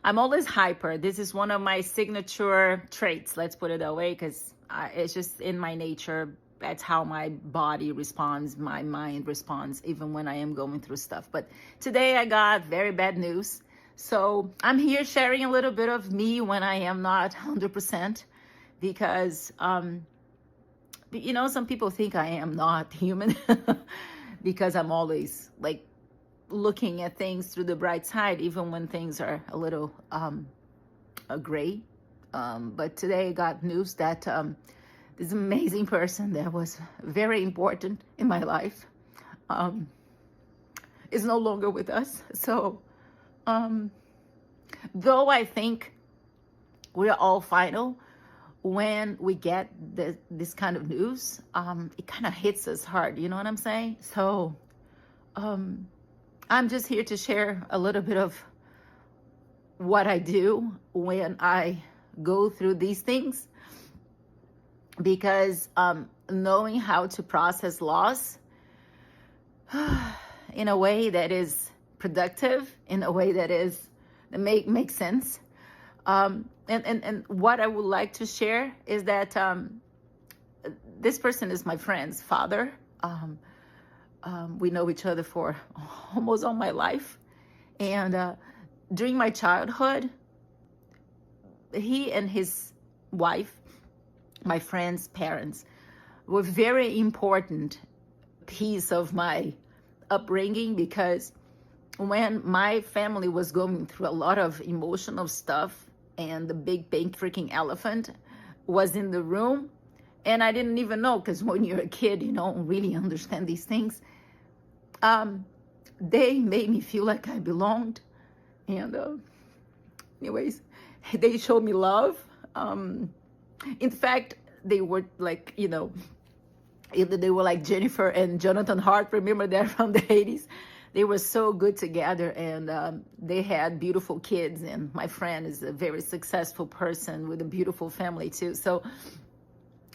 I'm always hyper. This is one of my signature traits, let's put it that way, because it's just in my nature. That's how my body responds, my mind responds, even when I am going through stuff. But today I got very bad news. So I'm here sharing a little bit of me when I am not 100%, because, some people think I am not human because I'm always like looking at things through the bright side, even when things are a little gray. But today I got news that this amazing person that was very important in my life is no longer with us. So though I think we're all final, when we get this kind of news, it kind of hits us hard. You know what I'm saying? So I'm just here to share a little bit of what I do when I go through these things, because knowing how to process loss in a way that is productive, in a way that makes sense. And what I would like to share is that this person is my friend's father. We know each other for almost all my life. And during my childhood, he and his wife, my friend's parents, were very important piece of my upbringing, because when my family was going through a lot of emotional stuff and the big pink freaking elephant was in the room, and I didn't even know, because when you're a kid, you don't really understand these things. They made me feel like I belonged. And anyways, they showed me love. In fact, they were like, they were like Jennifer and Jonathan Hart. Remember that from the 80s? They were so good together, and they had beautiful kids. And my friend is a very successful person with a beautiful family too. So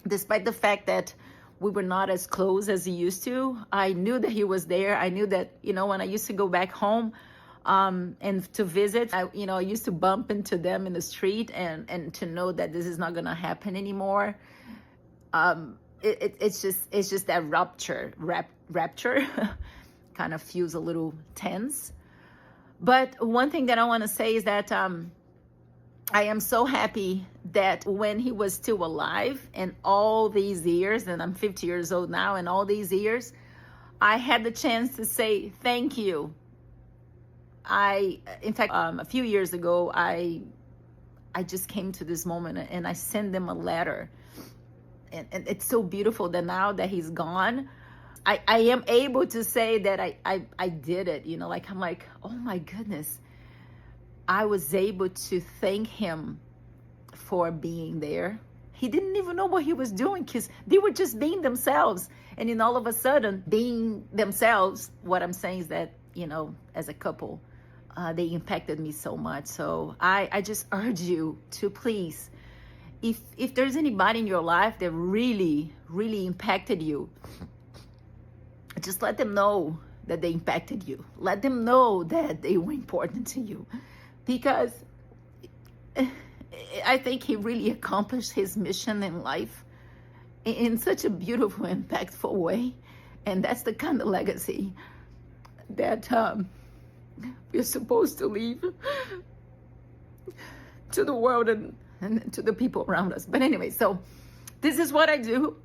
despite the fact that we were not as close as he used to, I knew that he was there. I knew that, when I used to go back home and to visit, I used to bump into them in the street, and to know that this is not going to happen anymore. It's just that rapture kind of feels a little tense. But one thing that I want to say is that I am so happy that when he was still alive, and all these years, and I'm 50 years old now, and all these years, I had the chance to say thank you. In fact, a few years ago, I just came to this moment, and I sent them a letter. And it's so beautiful that now that he's gone, I am able to say that I did it. I'm like, oh my goodness. I was able to thank him for being there. He didn't even know what he was doing, because they were just being themselves. And then all of a sudden, being themselves, what I'm saying is that, as a couple, they impacted me so much. So I just urge you to please, if there's anybody in your life that really, really impacted you, just let them know that they impacted you. Let them know that they were important to you. Because I think he really accomplished his mission in life in such a beautiful, impactful way. And that's the kind of legacy that we're supposed to leave to the world and to the people around us. But anyway, so this is what I do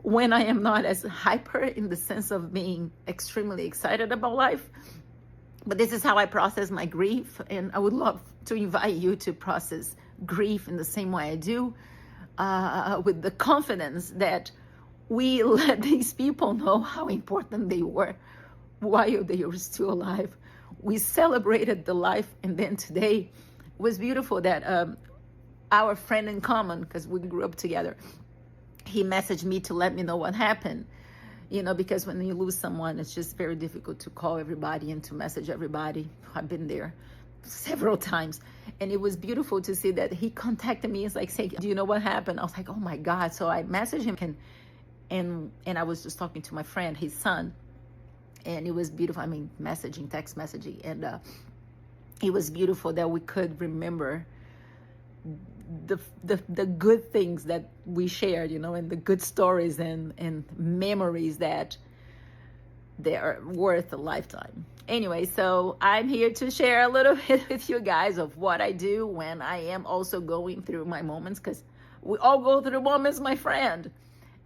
when I am not as hyper, in the sense of being extremely excited about life. But this is how I process my grief. And I would love to invite you to process grief in the same way I do, with the confidence that we let these people know how important they were while they were still alive. We celebrated the life. And then today was beautiful that our friend in common, because we grew up together, he messaged me to let me know what happened. Because when you lose someone, it's just very difficult to call everybody and to message everybody. I've been there several times. And it was beautiful to see that he contacted me. It's like, say, do you know what happened? I was like, oh my God. So I messaged him, and I was just talking to my friend, his son. And it was beautiful. Text messaging. And it was beautiful that we could remember the good things that we shared, and the good stories and memories that they are worth a lifetime. Anyway, so I'm here to share a little bit with you guys of what I do when I am also going through my moments, because we all go through moments, my friend.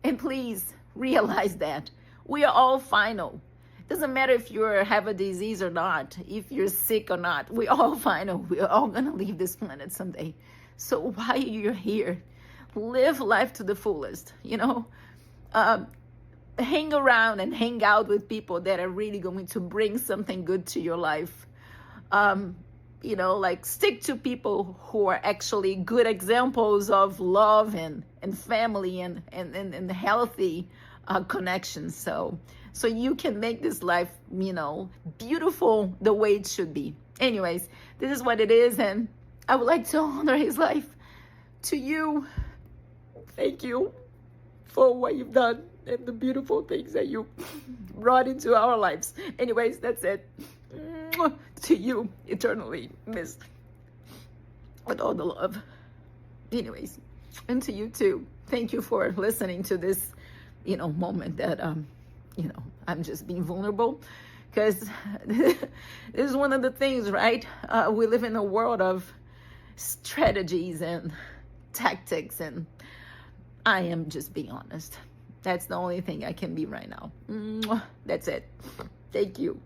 And please realize that we are all final. Doesn't matter if you have a disease or not, if you're sick or not, we all final. We're all gonna leave this planet someday. So while you're here, live life to the fullest, hang around and hang out with people that are really going to bring something good to your life. Like stick to people who are actually good examples of love and family and healthy connections. So you can make this life, beautiful the way it should be. Anyways, this is what it is. And I would like to honor his life. To you, thank you for what you've done and the beautiful things that you brought into our lives. Anyways, that's it. To you, eternally missed with all the love. Anyways, and to you too. Thank you for listening to this, moment that, I'm just being vulnerable, because this is one of the things, right? We live in a world of strategies and tactics, and I am just being honest. That's the only thing I can be right now. That's it. Thank you.